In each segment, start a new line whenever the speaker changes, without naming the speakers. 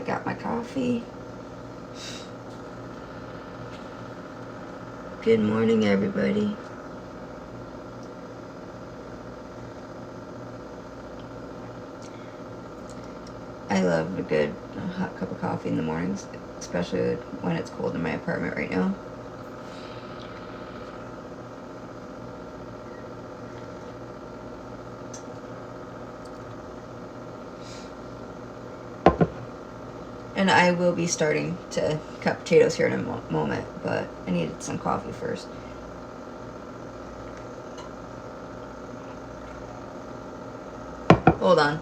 got my coffee. Good morning, everybody. I love a good hot cup of coffee in the mornings, especially when it's cold in my apartment right now. And I will be starting to cut potatoes here in a moment, but I needed some coffee first. Hold on.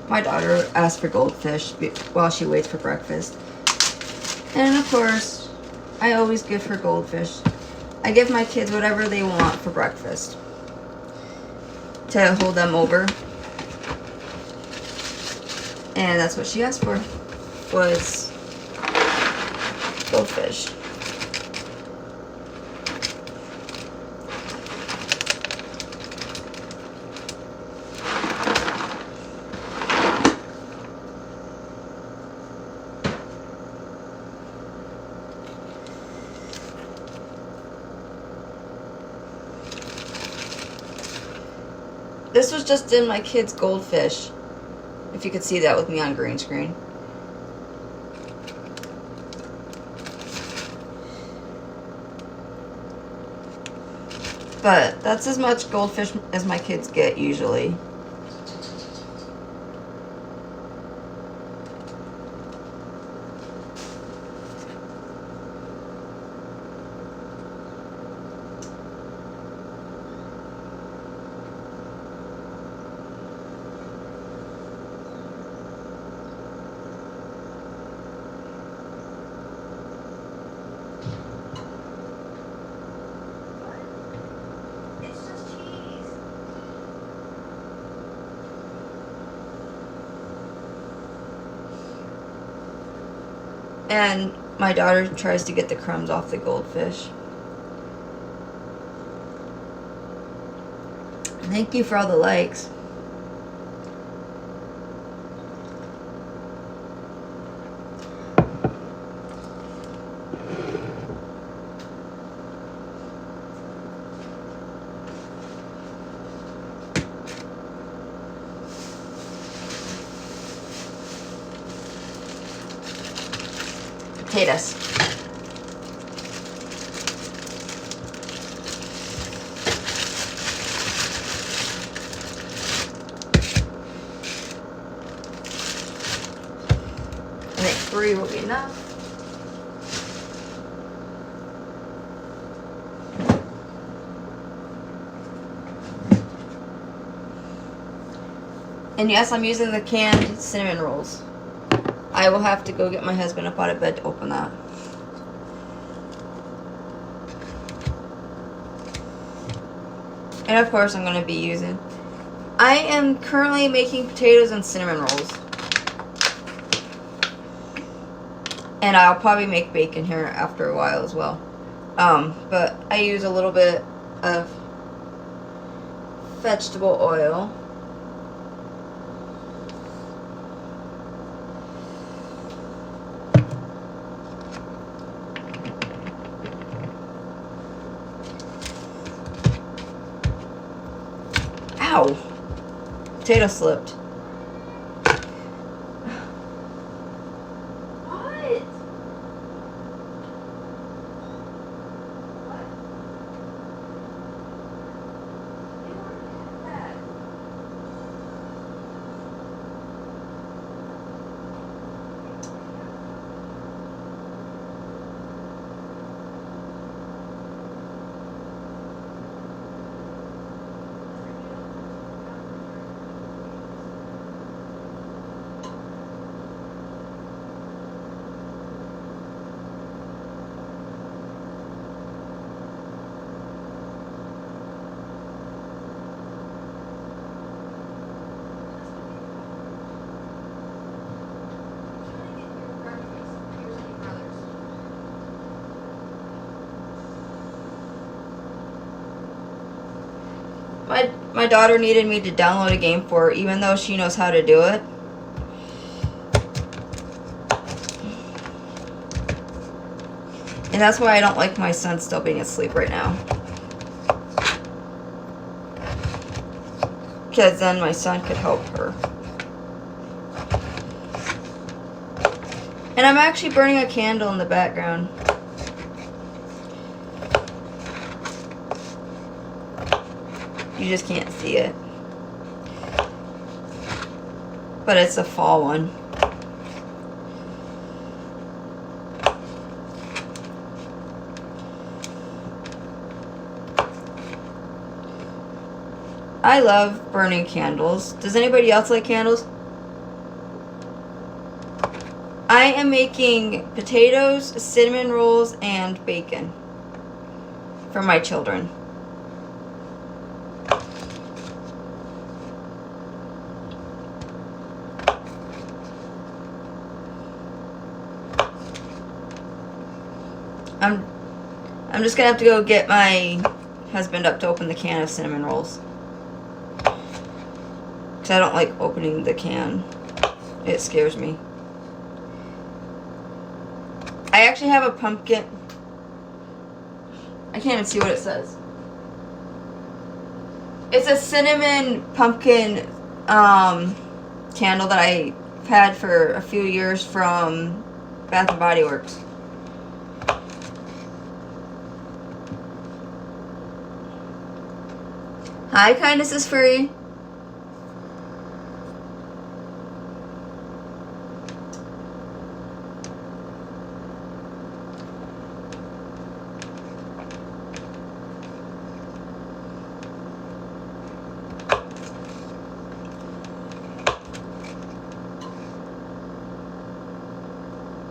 My daughter asked for goldfish while she waits for breakfast. And of course, I always give her goldfish. I give my kids whatever they want for breakfast to hold them over. And that's what she asked for, was goldfish. This was just in my kids' goldfish. If you could see that with me on green screen. But that's as much goldfish as my kids get usually. And my daughter tries to get the crumbs off the goldfish. Thank you for all the likes. Potatoes. I think 3 will be enough. And yes, I'm using the canned cinnamon rolls. I will have to go get my husband up out of bed to open that. And of course I'm going to be using... I am currently making potatoes and cinnamon rolls. And I'll probably make bacon here after a while as well. But I use a little bit of vegetable oil. Ow! Potato slipped. What? my daughter needed me to download a game for her, even though she knows how to do it. And that's why I don't like my son still being asleep right now. Because then my son could help her. And I'm actually burning a candle in the background. You just can't see it. But it's a fall one. I love burning candles. Does anybody else like candles? I am making potatoes, cinnamon rolls, and bacon for my children. I'm just gonna have to go get my husband up to open the can of cinnamon rolls. Because I don't like opening the can. It scares me. I actually have a pumpkin. I can't even see what it says. It's a cinnamon pumpkin candle that I've had for a few years from Bath and Body Works. Hi, Kindness is Free.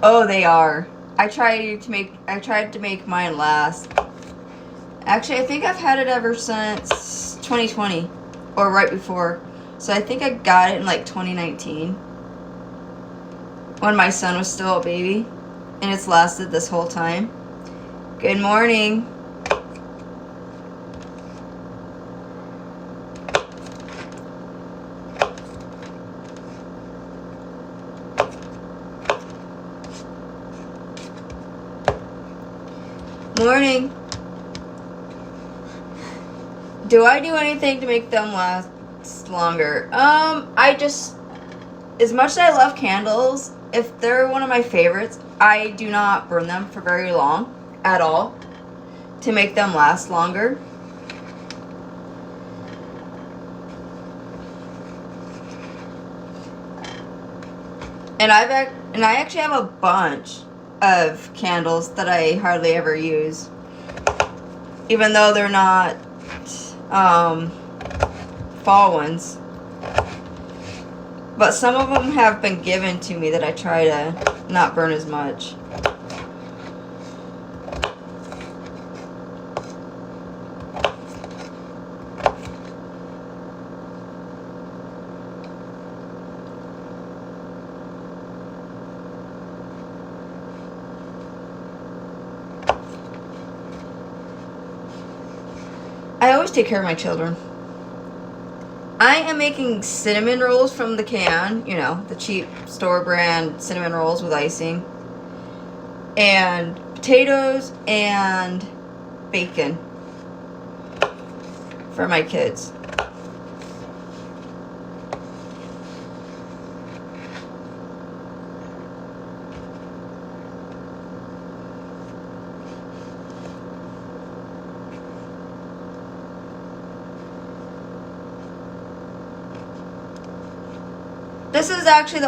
Oh, they are. I tried to make mine last. Actually, I think I've had it ever since 2020 or right before. So I think I got it in like 2019 when my son was still a baby, and it's lasted this whole time. Good morning. Morning. Do I do anything to make them last longer? I just, as much as I love candles, if they're one of my favorites, I do not burn them for very long at all to make them last longer. And I actually have a bunch of candles that I hardly ever use, even though they're not fall ones. But some of them have been given to me that I try to not burn as much. I always take care of my children. I am making cinnamon rolls from the can, you know, the cheap store brand cinnamon rolls with icing. And potatoes and bacon for my kids. This is actually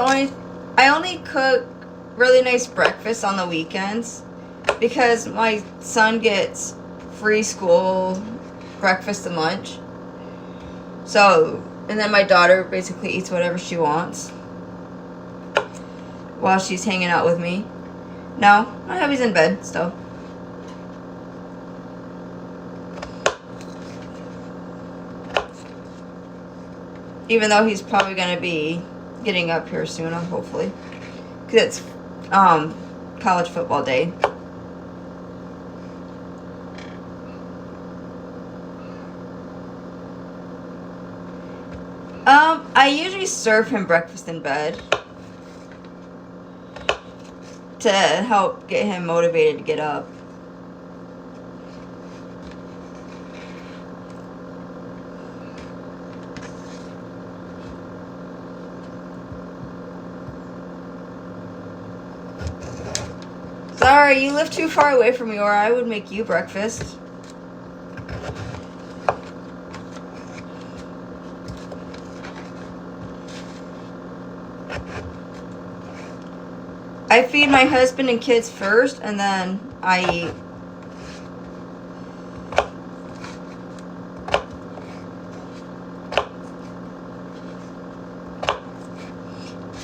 I only cook really nice breakfast on the weekends because my son gets free school breakfast and lunch. So, and then my daughter basically eats whatever she wants while she's hanging out with me. No, my hubby's in bed still. Even though he's probably going to be getting up here soon, hopefully, because it's college football day. I usually serve him breakfast in bed to help get him motivated to get up. Sorry, you live too far away from me, or I would make you breakfast. I feed my husband and kids first, and then I eat.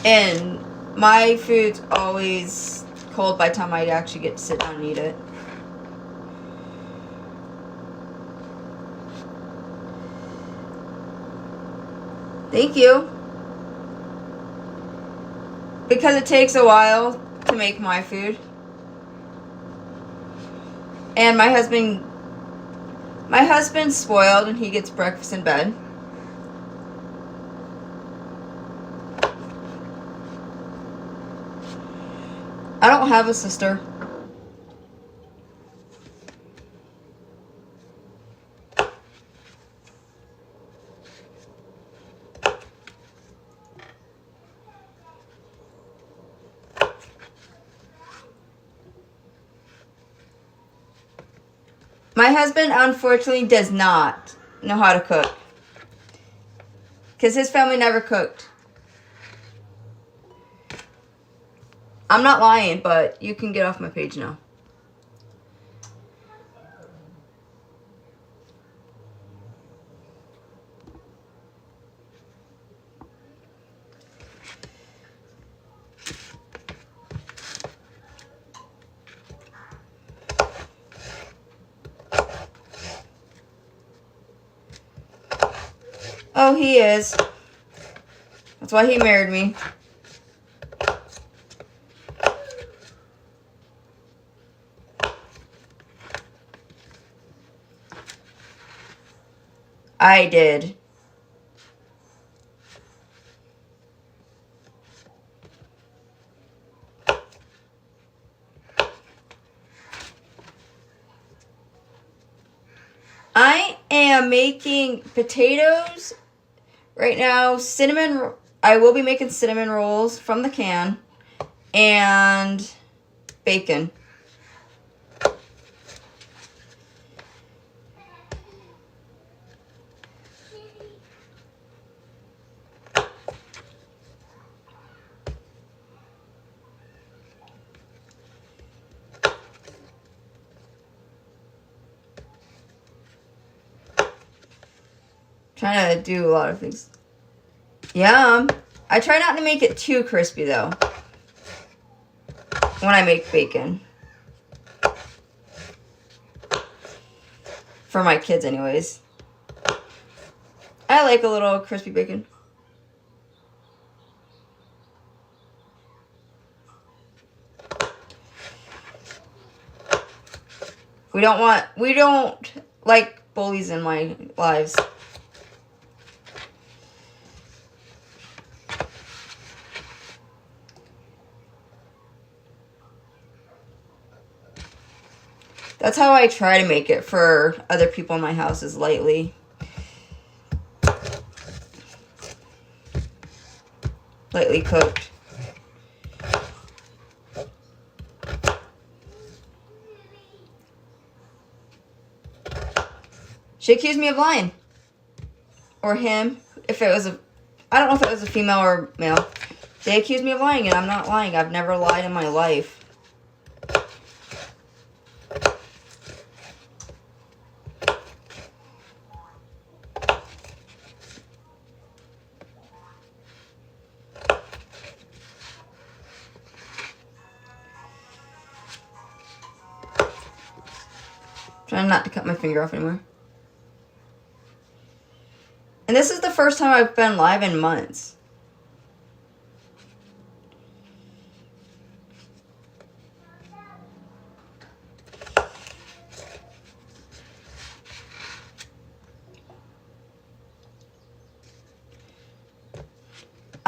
And my food's always cold by the time I actually get to sit down and eat it. Thank you. Because it takes a while to make my food. And my husband's spoiled and he gets breakfast in bed. I don't have a sister. My husband, unfortunately, does not know how to cook. Because his family never cooked. I'm not lying, but you can get off my page now. Oh, he is. That's why he married me. I did. I am making potatoes right now. I will be making cinnamon rolls from the can. And bacon. Trying to do a lot of things. Yum. I try not to make it too crispy though when I make bacon. For my kids anyways. I like a little crispy bacon. We don't like bullies in my lives. That's how I try to make it for other people in my house, is lightly. Lightly cooked. She accused me of lying. Or him. If it was I don't know if it was a female or male. They accused me of lying, and I'm not lying. I've never lied in my life. Trying not to cut my finger off anymore. And this is the first time I've been live in months.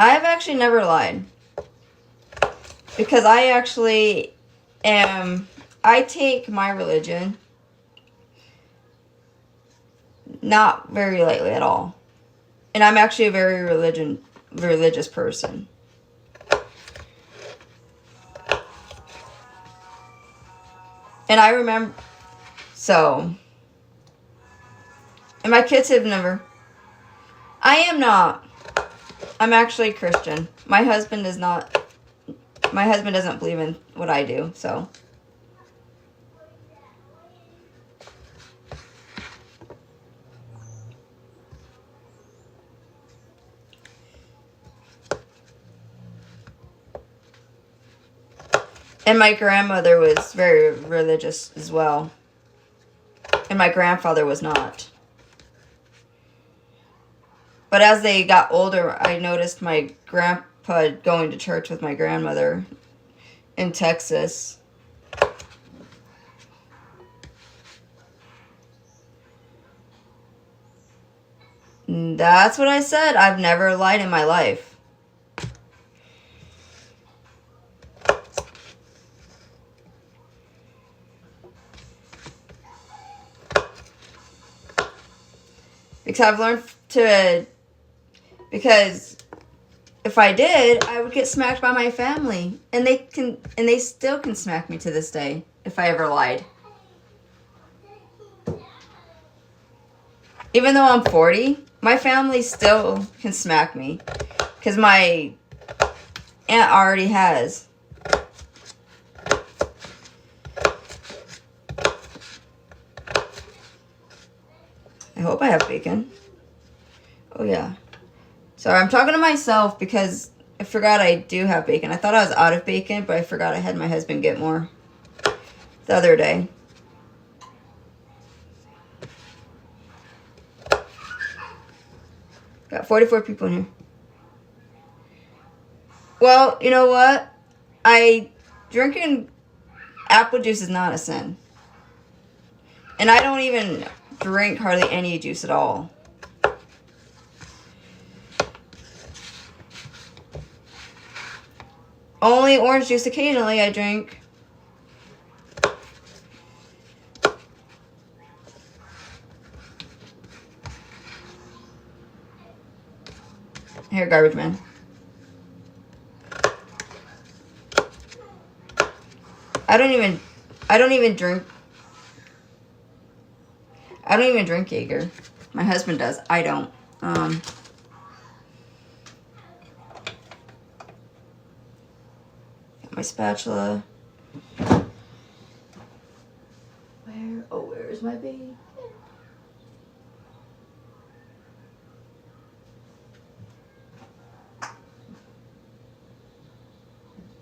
I've actually never lied. Because I actually I take my religion not very lightly at all. And I'm actually a very religious person. And I remember, so, and my kids have never, I am not. I'm actually Christian. My husband doesn't believe in what I do, so. And my grandmother was very religious as well. And my grandfather was not. But as they got older, I noticed my grandpa going to church with my grandmother in Texas. That's what I said. I've never lied in my life. Because I've learned to, because if I did, I would get smacked by my family. And they still can smack me to this day if I ever lied. Even though I'm 40, my family still can smack me. Because my aunt already has. I hope I have bacon. Oh, yeah. Sorry, I'm talking to myself because I forgot I do have bacon. I thought I was out of bacon, but I forgot I had my husband get more the other day. Got 44 people in here. Well, you know what? Drinking apple juice is not a sin. And I don't even drink hardly any juice at all. Only orange juice occasionally I drink. Here, garbage man. I don't even drink Jaeger. My husband does. I don't. Got my spatula. Where is my bacon?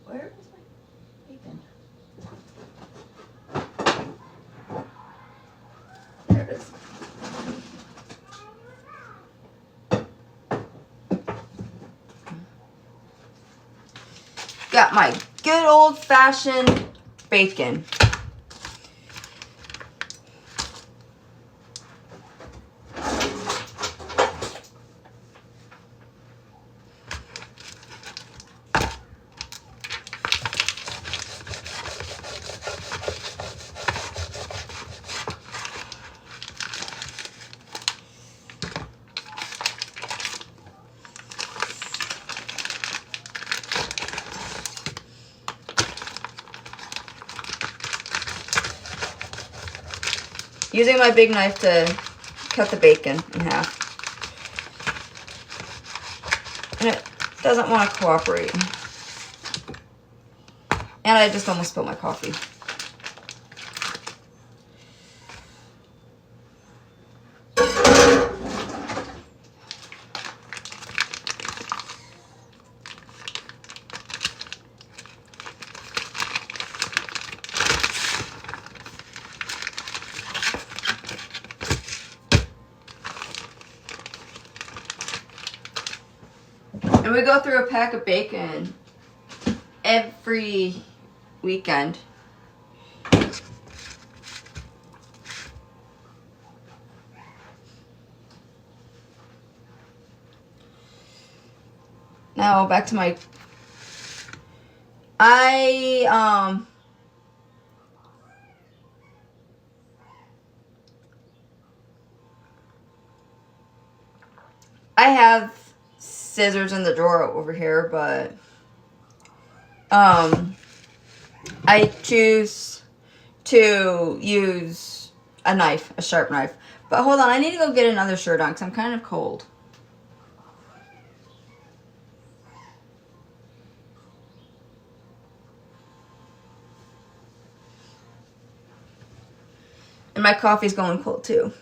Where is my bacon? There it is. Got my good old-fashioned bacon. Using my big knife to cut the bacon in half. And it doesn't want to cooperate. And I just almost spilled my coffee. And we go through a pack of bacon every weekend. Now back to my... I have scissors in the drawer over here, but I choose to use a knife, a sharp knife. But hold on, I need to go get another shirt on because I'm kind of cold. And my coffee's going cold too.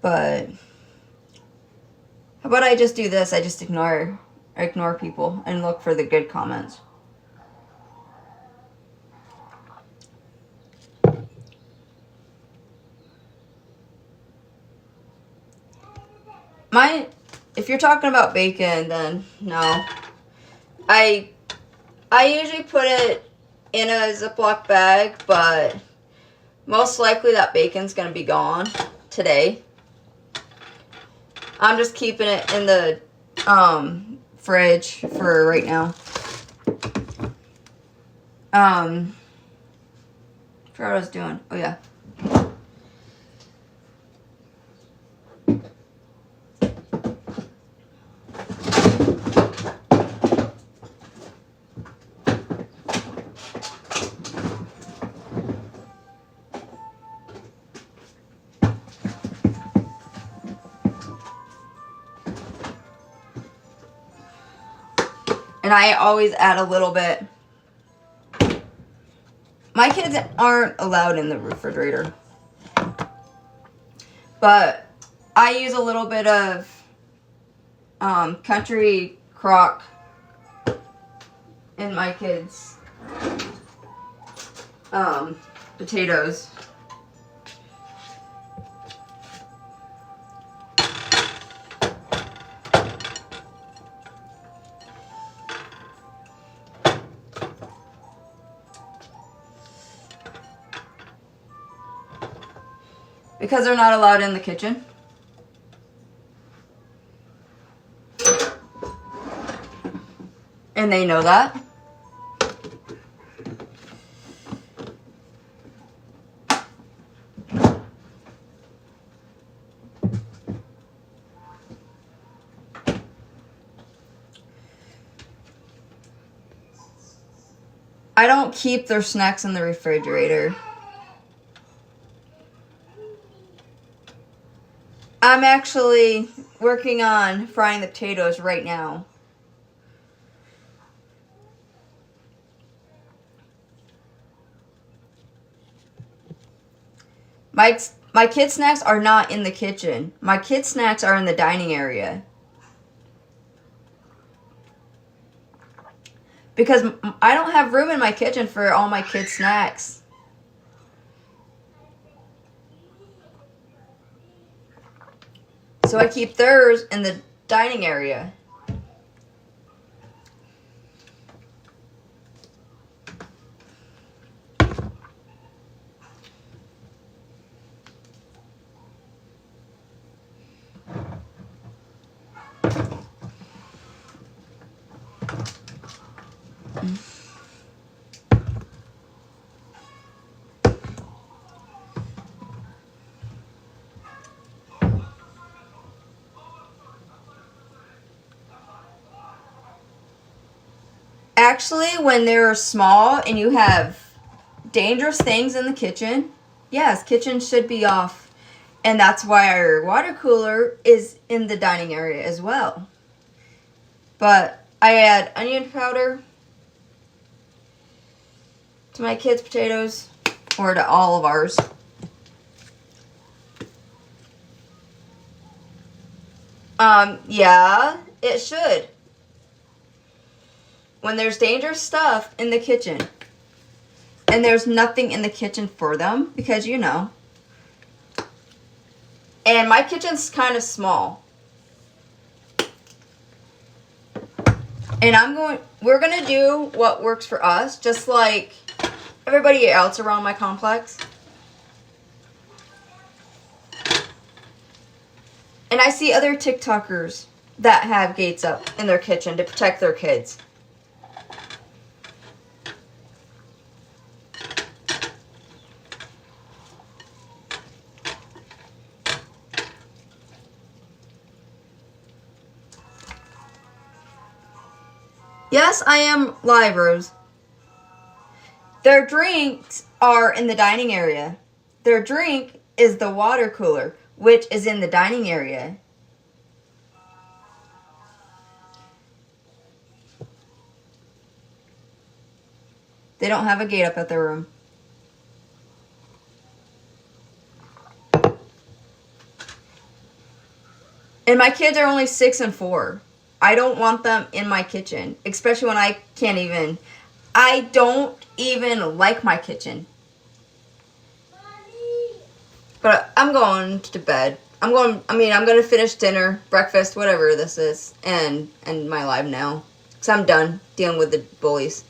But how about I just do this? I just ignore people and look for the good comments. If you're talking about bacon, then no. I usually put it in a Ziploc bag, but most likely that bacon's gonna be gone today. I'm just keeping it in the fridge for right now. Forgot what I was doing. Oh yeah. And I always add a little bit. My kids aren't allowed in the refrigerator. But I use a little bit of country crock in my kids' potatoes. Because they're not allowed in the kitchen. And they know that. I don't keep their snacks in the refrigerator. I'm actually working on frying the potatoes right now. My kids' snacks are not in the kitchen. My kids' snacks are in the dining area. Because I don't have room in my kitchen for all my kids' snacks. So I keep theirs in the dining area. Actually, when they're small and you have dangerous things in the kitchen, yes, kitchen should be off. And that's why our water cooler is in the dining area as well. But I add onion powder to my kids' potatoes, or to all of ours. Yeah, it should. When there's dangerous stuff in the kitchen, and there's nothing in the kitchen for them, because you know. And my kitchen's kind of small. And we're gonna do what works for us, just like everybody else around my complex. And I see other TikTokers that have gates up in their kitchen to protect their kids. Yes, I am live, Rose. Their drinks are in the dining area. Their drink is the water cooler, which is in the dining area. They don't have a gate up at their room. And my kids are only 6 and 4. I don't want them in my kitchen, especially when I can't even. I don't even like my kitchen. But I'm going to bed. I'm going to finish dinner, breakfast, whatever this is, and my live now. Because I'm done dealing with the bullies.